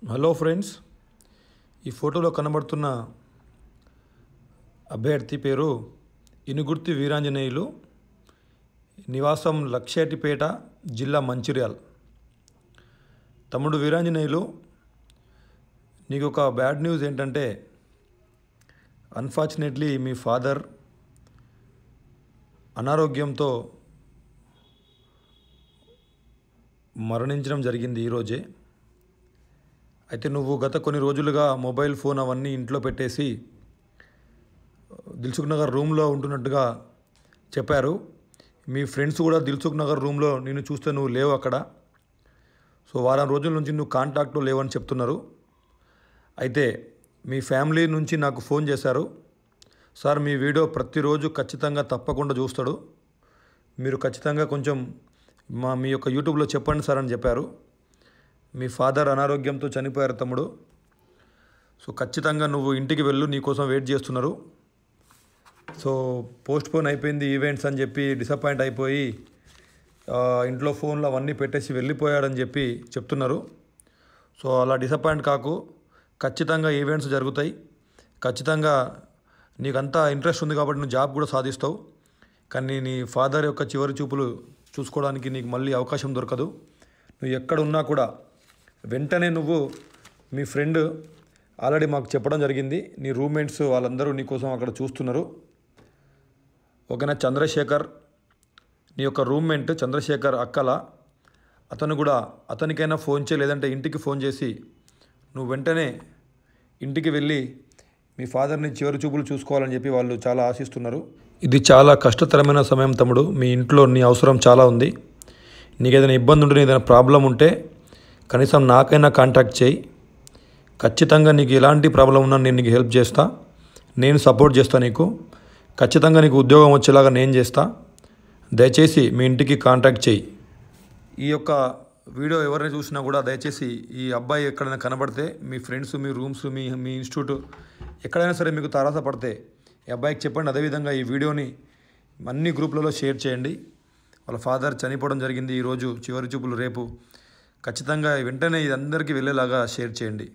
Hello friends, ఈ ఫోటోలో కనబడుతున్న అభ్యర్థి పేరు ఇనుగుర్తి వీరాంజనేయులు, నివాసం లక్షేటిపేట, జిల్లా మంచిర్యాల్. తమ్ముడు వీరాంజనేయులు, నీకు ఒక బ్యాడ్ న్యూస్ ఏంటంటే అన్ఫార్చునేట్లీ మీ ఫాదర్ అనారోగ్యంతో మరణించడం జరిగింది ఈరోజే. అయితే నువ్వు గత కొన్ని రోజులుగా మొబైల్ ఫోన్ అవన్నీ ఇంట్లో పెట్టేసి దిల్సుఖ్ నగర్ రూమ్లో ఉంటున్నట్టుగా చెప్పారు. మీ ఫ్రెండ్స్ కూడా దిల్సుఖ్ నగర్ రూమ్లో నిన్ను చూస్తే నువ్వు లేవు అక్కడ. సో వారం రోజుల నుంచి నువ్వు కాంటాక్ట్లో లేవని చెప్తున్నారు. అయితే మీ ఫ్యామిలీ నుంచి నాకు ఫోన్ చేశారు. సార్, మీ వీడియో ప్రతిరోజు ఖచ్చితంగా తప్పకుండా చూస్తాడు, మీరు ఖచ్చితంగా కొంచెం మీ యొక్క యూట్యూబ్లో చెప్పండి సార్ అని చెప్పారు. మీ ఫాదర్ అనారోగ్యంతో చనిపోయారు తమ్ముడు. సో ఖచ్చితంగా నువ్వు ఇంటికి వెళ్ళు, నీకోసం వెయిట్ చేస్తున్నారు. సో పోస్ట్పోన్ అయిపోయింది ఈవెంట్స్ అని చెప్పి డిసప్పాయింట్ అయిపోయి ఇంట్లో ఫోన్లు అవన్నీ పెట్టేసి వెళ్ళిపోయాడని చెప్పి చెప్తున్నారు. సో అలా డిసప్పాయింట్ కాకు, ఖచ్చితంగా ఈవెంట్స్ జరుగుతాయి. ఖచ్చితంగా నీకంతా ఇంట్రెస్ట్ ఉంది కాబట్టి నువ్వు జాబ్ కూడా సాధిస్తావు. కానీ నీ ఫాదర్ యొక్క చివరి చూపులు చూసుకోవడానికి నీకు మళ్ళీ అవకాశం దొరకదు. నువ్వు ఎక్కడ ఉన్నా కూడా వెంటనే నువ్వు, మీ ఫ్రెండ్ ఆల్రెడీ మాకు చెప్పడం జరిగింది, నీ రూమ్మేట్స్ వాళ్ళందరూ నీకోసం అక్కడ చూస్తున్నారు. ఓకేనా? చంద్రశేఖర్, నీ యొక్క రూమ్మేట్ చంద్రశేఖర్ అక్కల, అతను కూడా, అతనికైనా ఫోన్ చేయి, లేదంటే ఇంటికి ఫోన్ చేసి నువ్వు వెంటనే ఇంటికి వెళ్ళి మీ ఫాదర్ని చివరి చూపులు చూసుకోవాలని చెప్పి వాళ్ళు చాలా ఆశిస్తున్నారు. ఇది చాలా కష్టతరమైన సమయం తమ్ముడు. మీ ఇంట్లో నీ అవసరం చాలా ఉంది. నీకు ఏదైనా ఇబ్బంది ఉంటే, ఏదైనా ప్రాబ్లం ఉంటే కనీసం నాకైనా కాంటాక్ట్ చేయి. ఖచ్చితంగా నీకు ఎలాంటి ప్రాబ్లం ఉన్నా నేను నీకు హెల్ప్ చేస్తా, నేను సపోర్ట్ చేస్తా. నీకు ఖచ్చితంగా నీకు ఉద్యోగం వచ్చేలాగా నేను చేస్తా. దయచేసి మీ ఇంటికి కాంటాక్ట్ చేయి. ఈ యొక్క వీడియో ఎవరైనా చూసినా కూడా దయచేసి ఈ అబ్బాయి ఎక్కడైనా కనబడితే, మీ ఫ్రెండ్స్, మీ రూమ్స్, మీ ఇన్స్టిట్యూట్ ఎక్కడైనా సరే మీకు తారసపడితే ఈ అబ్బాయికి చెప్పండి. అదేవిధంగా ఈ వీడియోని అన్ని గ్రూప్లలో షేర్ చేయండి. వాళ్ళ ఫాదర్ చనిపోవడం జరిగింది ఈరోజు, చివరి చూపులు రేపు. ఖచ్చితంగా వెంటనే ఇది అందరికీ వెళ్ళేలాగా షేర్ చేయండి.